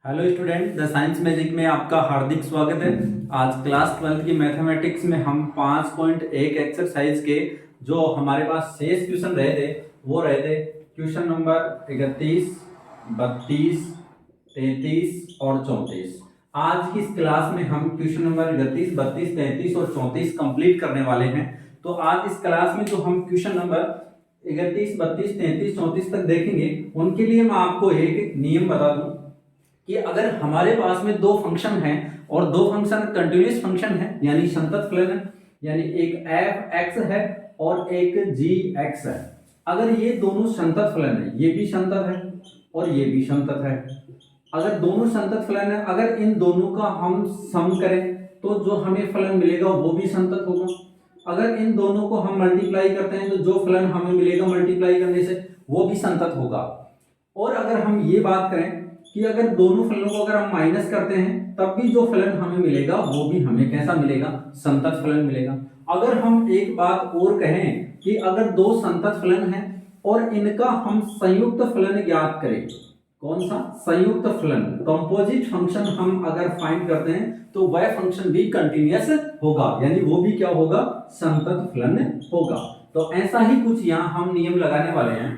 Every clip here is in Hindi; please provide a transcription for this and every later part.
Hello student, the science magic में आपका हार्दिक स्वागत है। आज क्लास 12 की मैथमेटिक्स में हम 5.1 एक्सरसाइज के जो हमारे पास शेष क्वेश्चन रहे थे वो रहे थे क्वेश्चन नंबर 31, 32, 33 और 34। आज की इस क्लास में हम क्वेश्चन नंबर 31, 32, 33 और 34 कंप्लीट करने वाले हैं। तो आज इस क्लास में जो हम क्वेश्चन नंबर 31, 32, 33, 34 तक देखेंगे उनके लिए मैं आपको एक नियम बता दूं कि अगर हमारे पास में दो फंक्शन हैं और दो फंक्शन कंटिन्यूअस फंक्शन है यानी संतत फलन है, यानी एक एफ एक्स है और एक जी एक्स है। अगर ये दोनों संतत फलन है, ये भी संतत है और ये भी संतत है, अगर दोनों संतत फलन है, अगर इन दोनों का हम सम करें तो जो हमें फलन मिलेगा वो भी संतत होगा। अगर इन दोनों को हम मल्टीप्लाई करते हैं तो जो फलन हमें मिलेगा मल्टीप्लाई करने से वो भी संतत होगा। और अगर हम ये बात करें कि अगर दोनों फलनों को अगर हम माइनस करते हैं तब भी जो फलन हमें मिलेगा वो भी हमें कैसा मिलेगा, संतत फलन मिलेगा। अगर हम एक बात और कहें कि अगर दो संतत फलन हैं और इनका हम संयुक्त फलन ज्ञात करें, कौन सा संयुक्त फलन, कंपोजिट फंक्शन हम अगर फाइंड करते हैं तो वह फंक्शन भी कंटिन्यूअस होगा, यानी वो भी क्या होगा, संतत फलन होगा। तो ऐसा ही कुछ यहाँ हम नियम लगाने वाले हैं।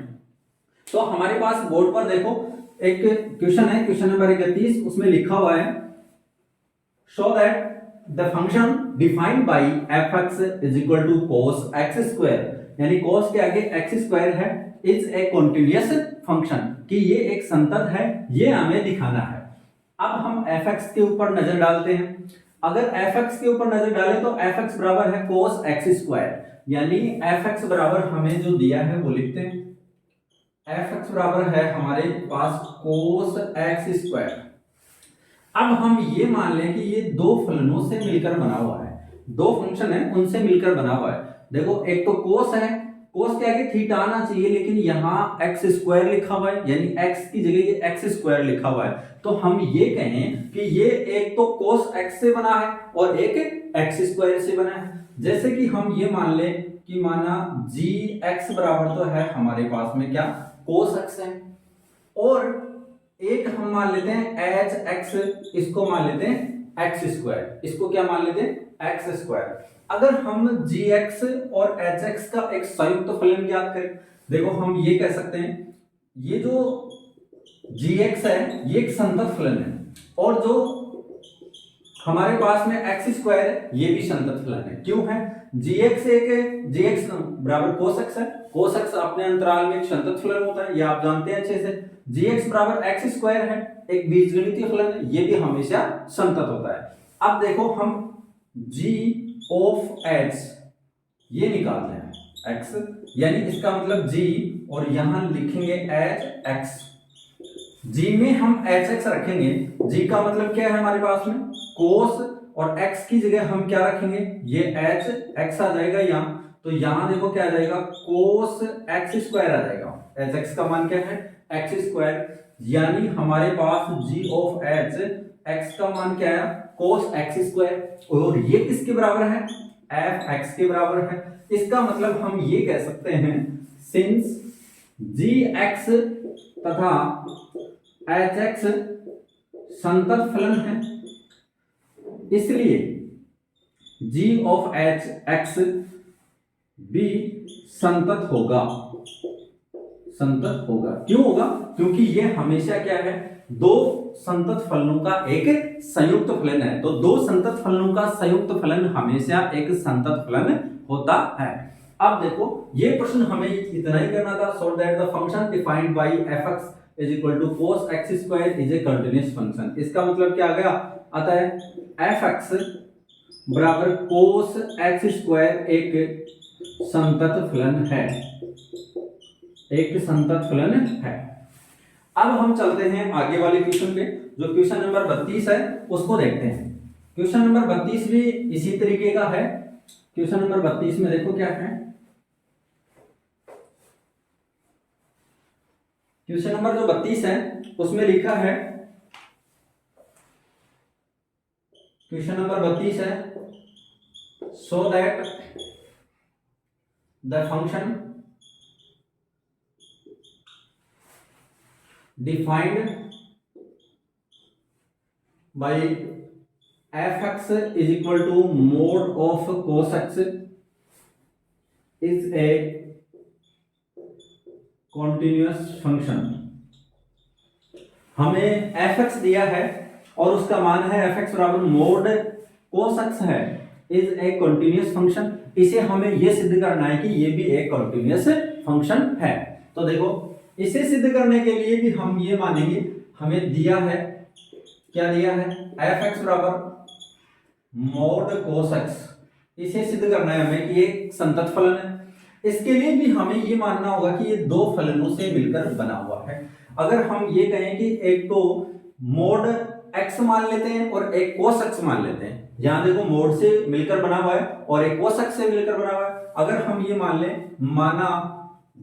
तो हमारे पास बोर्ड पर देखो एक क्वेश्चन है, क्वेश्चन नंबर 31, उसमें लिखा हुआ है show that the function defined by f x is equal to cos x square, यानी कोस के आगे एक्स स्क्वायर है, इज ए कंटीन्यूअस फंक्शन, कि ये एक संतत है, ये हमें दिखाना है। अब हम एफ एक्स के ऊपर नजर डालते हैं। अगर एफ एक्स के ऊपर नजर डालें तो एफ एक्स बराबर है कोस एक्स स्क्वायर, यानी एफ एक्स बराबर हमें जो दिया है वो लिखते हैं, एफ एक्स बराबर है हमारे पास कोस एक्स स्क्वायर। अब हम ये मान लें कि ये दो फलनों से मिलकर बना हुआ है, दो फंक्शन है उनसे मिलकर बना हुआ है। देखो एक तो कोस है, कोस के आगे थीटा आना चाहिए, लेकिन यहाँ एक्स स्क्वायर लिखा हुआ है, यानी एक्स की जगह ये एक्स स्क्वायर लिखा हुआ है। तो हम ये कहें कि ये एक तो कोस एक्स से बना है और एक एक्स स्क्वायर से बना है। जैसे कि हम ये मान ले कि माना जी एक्स बराबर तो है हमारे पास में क्या, कोस एक्स है, और एक हम मान लेते हैं एच एक्स, इसको मान लेते हैं एक्स स्क्वायर, इसको क्या मान लेते हैं, एक्स स्क्वायर। अगर हम जी एक्स और एच एक्स का एक संयुक्त फलन ज्ञात करें, देखो हम ये कह सकते हैं ये जो जी एक्स है ये एक संतत फलन है और जो हमारे पास में एक्स स्क्वायर है ये भी संतत फलन है। क्यों है, जी एक्स बराबर कोस एक्स है, कोस एक्स अपने अंतराल में एक संतत फलन होता है, ये आप जानते हैं अच्छे से। जी एक्स बराबर एक्स स्क्वायर है, एक बीजगणितीय फलन है, ये भी हमेशा संतत होता है। अब देखो हम जी ऑफ एक्स ये निकालते हैं एक्स, यानी इसका मतलब जी और यहां लिखेंगे एच एक्स, जी में हम एच एक्स रखेंगे, जी का मतलब क्या है हमारे पास में कोस, और x की जगह हम क्या रखेंगे, ये एच एक्स आ जाएगा यहाँ, तो यहाँ देखो क्या आ जाएगा, कोस एक्स स्क्वायर आ जाएगा। एच एक्स का मान क्या है, एक्स स्क्वायर, यानी हमारे पास g ऑफ एच एक्स का मान क्या है, कोस एक्स स्क्वायर, और ये किसके बराबर है, एफ एक्स के बराबर है। इसका मतलब हम ये कह सकते हैं सिंस जी एक्स तथा एच एक्स संतत फलन है, इसलिए g ऑफ एच एक्स भी संतत होगा, संतत होगा। क्यों होगा, क्योंकि ये हमेशा क्या है, दो संतत फलनों का एक संयुक्त फलन है, तो दो संतत फलनों का संयुक्त फलन हमेशा एक संतत फलन होता है। अब देखो ये प्रश्न हमें इतना ही करना था, so that the function defined by f x is equal to cos x square is a continuous function. इसका मतलब क्या आ गया, आता है एफ एक्स बराबर कोस एक्स स्क्वायर एक संतत फलन है, एक संतत फलन है। अब हम चलते हैं आगे वाले क्वेश्चन पे, जो क्वेश्चन नंबर 32 है उसको देखते हैं। क्वेश्चन नंबर 32 भी इसी तरीके का है। क्वेश्चन नंबर 32 में देखो क्या है, क्वेश्चन नंबर जो 32 है उसमें लिखा है, क्वेश्चन नंबर 32 है, so that the function defined by f x is equal to mod of cos x is a continuous function. हमें एफ एक्स दिया है और उसका मान है एफ एक्स बराबर मोड कोस एक्स है, इज ए कॉन्टिन्यूअस फंक्शन। इसे हमें यह सिद्ध करना है कि ये भी एक कॉन्टिन्यूअस फंक्शन है। तो देखो इसे सिद्ध करने के लिए भी हम ये मानेंगे, हमें दिया है, क्या दिया है, एफ एक्स बराबर मोड कोस एक्स। इसे सिद्ध करना है हमें कि ये संतत फलन है। इसके लिए भी हमें ये मानना होगा कि ये दो फलनों से मिलकर बना हुआ है। अगर हम ये कहें कि एक तो मोड एक्स मान लेते हैं और एक कोस एक्स मान लेते हैं, यहां देखो मोड से मिलकर बना हुआ है और एक कोस एक्स से मिलकर बना हुआ है। अगर हम ये मान लें, माना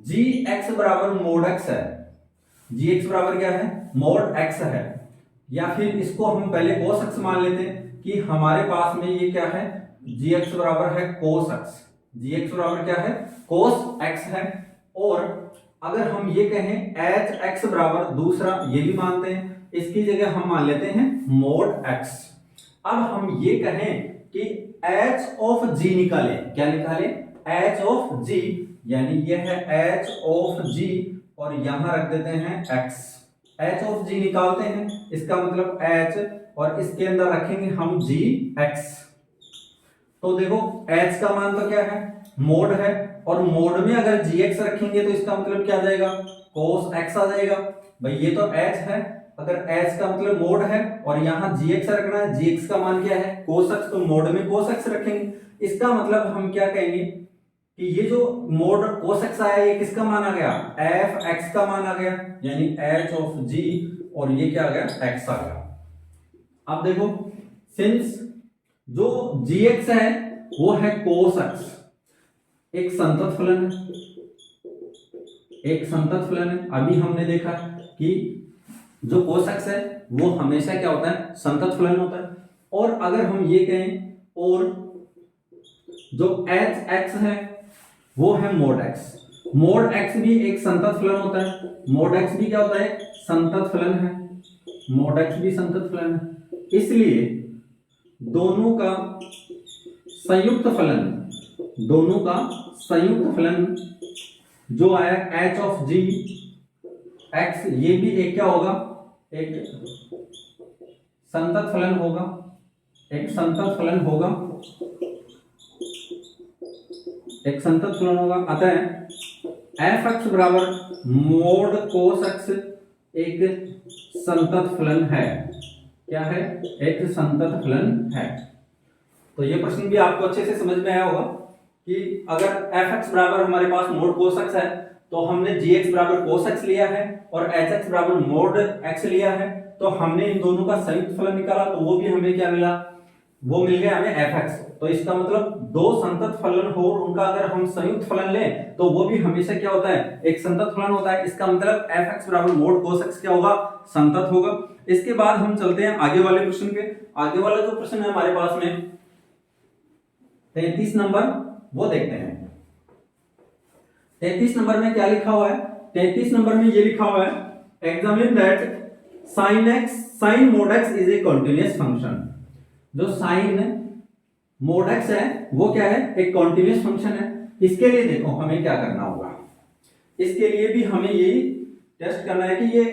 जी एक्स बराबर मोड एक्स है, जी एक्स बराबर क्या है, मोड एक्स है, या फिर इसको हम पहले कोस एक्स मान लेते हैं कि हमारे पास में ये क्या है, जी एक्स बराबर है कोस एक्स, जी एक्स बराबर क्या है, कोस एक्स है। और अगर हम ये कहें एच एक्स बराबर दूसरा, ये भी मानते हैं, इसकी जगह हम मान लेते हैं मोड एक्स। अब हम ये कहें कि एच ऑफ जी निकालें, क्या निकालें, एच ऑफ जी, यानी ये है एच ऑफ जी और यहां रख देते हैं एक्स। एच ऑफ जी निकालते हैं, इसका मतलब एच और इसके अंदर रखेंगे हम जी एक्स। तो देखो एच का मान तो क्या है, मोड है, और मोड में अगर जी एक्स रखेंगे तो इसका मतलब क्या आ जाएगा, कोस एक्स आ जाएगा। भाई ये तो एच है, अगर एच का मतलब मोड है और यहाँ जी एक्स रखना है, जी एक्स का मान क्या है, कोस एक्स, तो मोड में कोस एक्स रखेंगे। इसका मतलब हम क्या कहेंगे कि ये जो मोड कोस एक्स आया, ये किसका मान आ गया, एफ एक्स का मान आ गया, यानी एच ऑफ जी, और ये क्या आ गया, एक्स आ गया। अब देखो सिंस जो जी एक्स है वो है कोस एक्स, एक संतत फलन है, एक संतत फलन है। अभी हमने देखा कि जो कोस एक्स है वो हमेशा क्या होता है, संतत फलन होता है। और अगर हम ये कहें, और जो एच एक्स है वो है मोड एक्स, मोड एक्स भी एक संतत फलन होता है, मोड एक्स भी क्या होता है, संतत फलन है, मोड एक्स भी संतत फलन है। इसलिए दोनों का संयुक्त फलन, दोनों का संयुक्त फलन जो आया एच ऑफ जी एक्स, ये भी एक क्या होगा, एक संतत फलन होगा, एक संतत फलन होगा, एक संतत फलन होगा। अतः एफ एक्स बराबर मोड कोस एक्स एक संतत फलन है। क्या है, एक संतत फलन है। तो ये प्रश्न भी आपको अच्छे से समझ में आया होगा कि अगर एफ एक्स बराबर हमारे पास मोड कोस एक्स है, तो हमने जी एक्स बराबर कोस एक्स लिया है और एच एक्स बराबर मोड एक्स लिया है, तो हमने इन दोनों का संयुक्त फलन निकाला, तो वो भी हमें क्या मिला, वो मिल गया हमें एफ एक्स। तो इसका मतलब दो संतत फलन हो, उनका अगर हम संयुक्त फलन लें तो वो भी हमेशा क्या होता है, एक संतत फलन होता है। इसका मतलब एफ एक्स बराबर मोड कोस एक्स क्या होगा, संतत होगा। इसके बाद हम चलते हैं आगे वाले प्रश्न पे। आगे वाला जो प्रश्न है हमारे पास में 33 नंबर, वो देखते हैं। 33 नंबर में क्या लिखा हुआ है, 33 नंबर में ये लिखा हुआ है examine that sin x sin mod x is a continuous function. जो sin mod x है वो क्या है, एक कॉन्टिन्यूअस फंक्शन है। इसके लिए देखो हमें क्या करना होगा, इसके लिए भी हमें यही टेस्ट करना है कि ये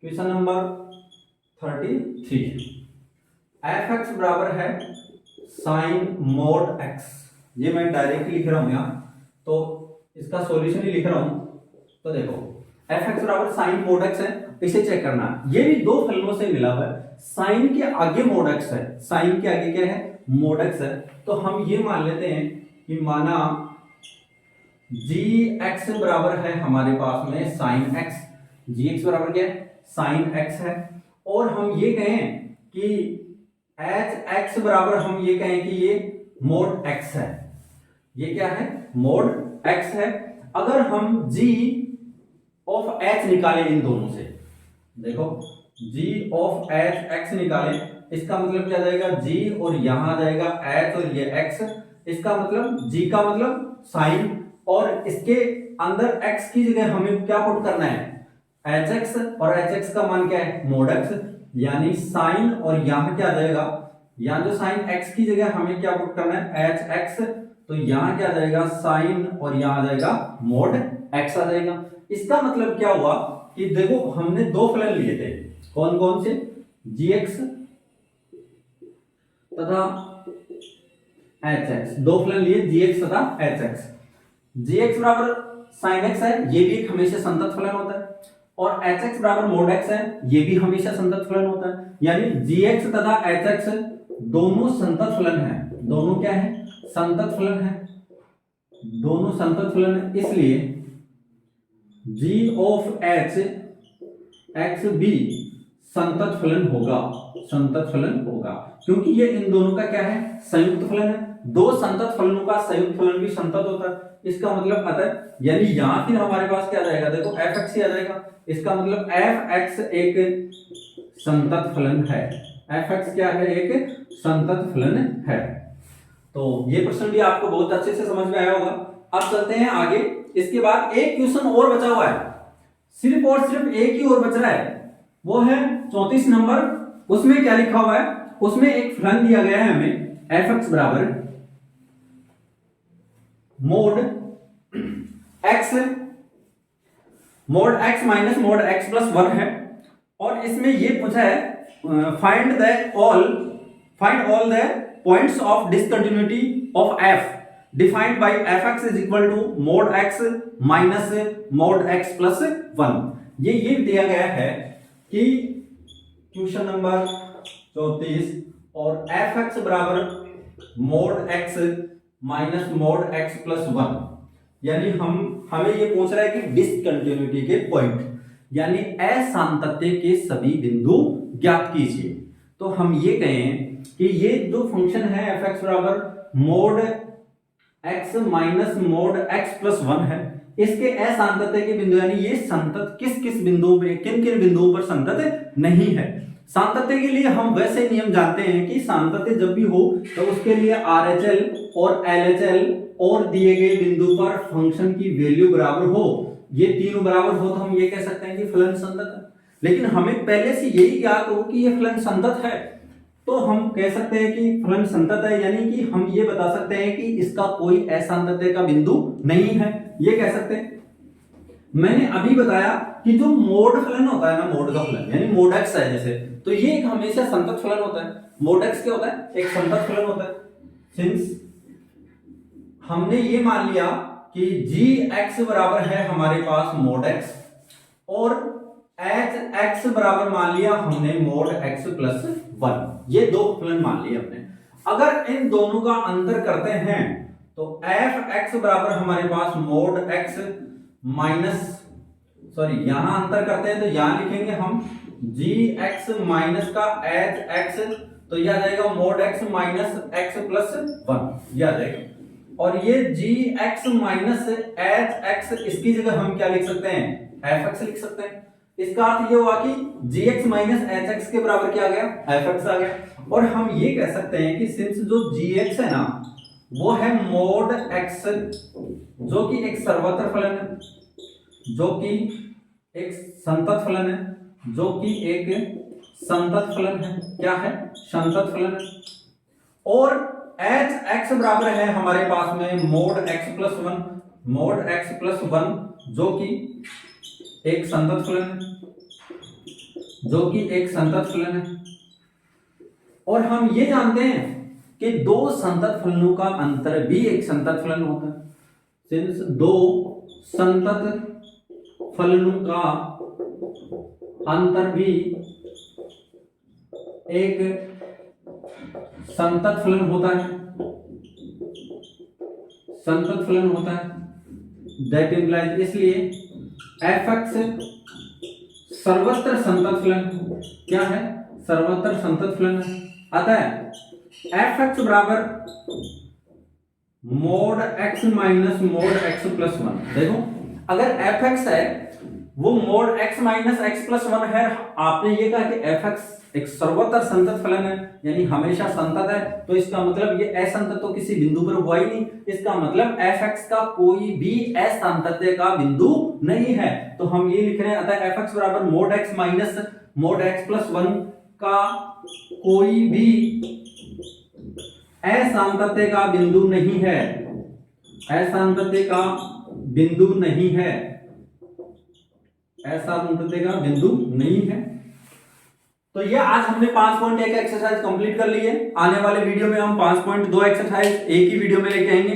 क्वेश्चन नंबर 33 एफ एक्स बराबर है साइन मोड एक्स, ये मैं डायरेक्टली लिख रहा हूं यहां, तो इसका सॉल्यूशन ही लिख रहा हूं। तो देखो एफ एक्स बराबर साइन मोड एक्स है, इसे चेक करना है। ये भी दो फलनों से मिला हुआ है, साइन के आगे मोड एक्स है, साइन के आगे क्या है, मोड एक्स है। तो हम ये मान लेते हैं कि माना जी एक्स बराबर है हमारे पास में साइन एक्स, जी एक्स बराबर क्या है, साइन एक्स है। और हम ये कहें कि एच एक्स बराबर, हम ये कहें कि ये मोड एक्स है, ये क्या है, मोड एक्स है। अगर हम जी ऑफ एच निकालें इन दोनों से, देखो जी ऑफ एच एक्स निकालें, इसका मतलब क्या जाएगा, जी और यहां जाएगा एच और ये एक्स, इसका मतलब जी का मतलब साइन, और इसके अंदर एक्स की जगह हमें क्या पुट करना है, एच एक्स, और एच एक्स का मान क्या है, मोड एक्स। यानी साइन, और यहाँ क्या आ जाएगा, यहाँ जो साइन x की जगह हमें क्या पुट करना है, एच एक्स, तो यहाँ क्या आ जाएगा साइन, और यहाँ आ जाएगा मोड x आ जाएगा। इसका मतलब क्या हुआ कि देखो हमने दो फलन लिए थे, कौन कौन से, gx तथा hx, दो फलन लिए gx तथा hx। gx बराबर sin x है, ये भी एक हमेशा संतत फलन होता है, और hx बराबर mod x है, ये भी हमेशा संतत फलन होता है। यानी gx तथा hx दोनों संतत फलन हैं, दोनों क्या है, संतत फलन है, दोनों संतत फलन है। इसलिए g ऑफ h x भी संतत फलन होगा, संतत फलन होगा, क्योंकि ये इन दोनों का क्या है, संयुक्त फलन है। दो संतत फलनों का संयुक्त फलन भी संतत होता है, इसका मतलब अतः, यानी यहां फिर हमारे पास क्या आ जाएगा, देखो fx ही आ जाएगा, इसका मतलब fx एक संतत फलन है, fx क्या है, एक संतत फलन है। तो ये प्रश्न भी आपको बहुत अच्छे से समझ में आया होगा। अब चलते हैं आगे। इसके बाद एक क्वेश्चन और बचा हुआ है, सिर्फ और सिर्फ एक ही और बच रहा है, वो है 34 नंबर। उसमें क्या लिखा हुआ है, उसमें एक फलन दिया गया है हमें, fx बराबर mod x minus mod x plus 1 है, और इसमें ये पूछा है find all the points of discontinuity of f defined by fx is equal to mod x minus mod x plus 1। ये दिया गया है कि क्वेश्चन नंबर 34 और fx बराबर mod x minus mod x plus 1, यानी हमें ये पूछ रहा है कि डिसकंटिन्यूटी के पॉइंट, यानी असांतत्य के सभी बिंदु ज्ञात कीजिए। तो हम ये कहें कि ये जो फंक्शन है fx बराबर mod x minus mod x plus 1 है, इसके असांतत्य के बिंदु, यानी ये संतत किस किस बिंदुओं पर, किन किन बिंदुओं पर संतत नहीं है। सांतत्य के लिए हम वैसे नियम जानते हैं कि सांतत्य जब भी हो तो उसके लिए RHL और LHL और दिए गए बिंदु पर फंक्शन की वैल्यू बराबर हो, ये तीनों बराबर हो, तो हम ये कह सकते हैं कि फलन संतत है। लेकिन हमें पहले से यही ज्ञात हो कि ये फलन संतत है, तो हम कह सकते हैं कि फलन संतत है, यानी कि हम ये बता सकते हैं कि इसका कोई असांतत्य का बिंदु नहीं है, ये कह सकते हैं। मैंने अभी बताया कि जो मोड फलन होता है ना, मोड का फलन यानी मोड x है जैसे, तो ये एक हमेशा संतत फलन होता है। मोड x क्या होता है, एक संतत फलन होता है। सिंस हमने ये मान लिया कि gx बराबर है हमारे पास मोड x, और hx बराबर मान लिया हमने मोड x प्लस 1, ये दो फलन मान लिए हमने। अगर इन दोनों का अंतर करते हैं तो fx बराबर हमारे पास मोड x माइनस, सॉरी यहां अंतर करते हैं तो यहां लिखेंगे हम gx माइनस का hx, तो यह आ जाएगा mode x minus x plus 1, यह आ जाएगा। और ये gx माइनस hx, इसकी जगह हम क्या लिख सकते हैं, fx लिख सकते हैं। इसका अर्थ ये हुआ कि gx माइनस hx के बराबर क्या आ गया, fx आ गया। और हम ये कह सकते हैं कि सिंस जो gx है ना वो है मोड x, जो कि एक सर्वत्र फलन है, जो कि एक संतत फलन है, जो कि एक संतत फलन है, क्या है, संतत फलन है। और hx बराबर है हमारे पास में mode x plus 1, mode x plus 1, जो कि एक संतत फलन है, जो कि एक संतत फलन है। और हम ये जानते हैं कि दो संतत फलनों का अंतर भी एक संतत फलन होता है। सिंस दो संतत फलनों का अंतर भी एक संतत फलन होता है, संतत फलन होता है। दैट इम्प्लाइज, इसलिए fx सर्वत्र संतत फलन क्या है, सर्वत्र संतत फलन है। अतः fx बराबर mod x minus mod x plus 1। देखो अगर fx है वो mode x minus x plus 1 है, आपने ये कहा कि fx एक सर्वत्र संतत फलन है यानी हमेशा संतत है, तो इसका मतलब ये असंतत तो किसी बिंदु पर हुआ ही नहीं, इसका मतलब fx का कोई भी असांतत्य का बिंदु नहीं है। तो हम ये लिख रहे हैं अतः fx बराबर mod x minus mod x plus 1 का कोई भी असांतत्य का बिंदु नहीं है, असांतत्य का बिंदु नहीं है, असांतत्य का बिंदु नहीं है। तो ये आज हमने 5.1 एक्सरसाइज कंप्लीट कर ली है। आने वाले वीडियो में हम 5.2 एक्सरसाइज एक ही वीडियो में लेके आएंगे।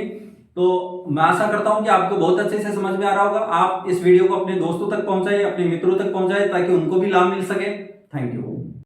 तो मैं आशा करता हूं कि आपको बहुत अच्छे से समझ में आ रहा होगा। आप इस वीडियो को अपने दोस्तों तक पहुंचाइए, अपने मित्रों तक पहुंचाइए, ताकि उनको भी लाभ मिल सके। Thank you.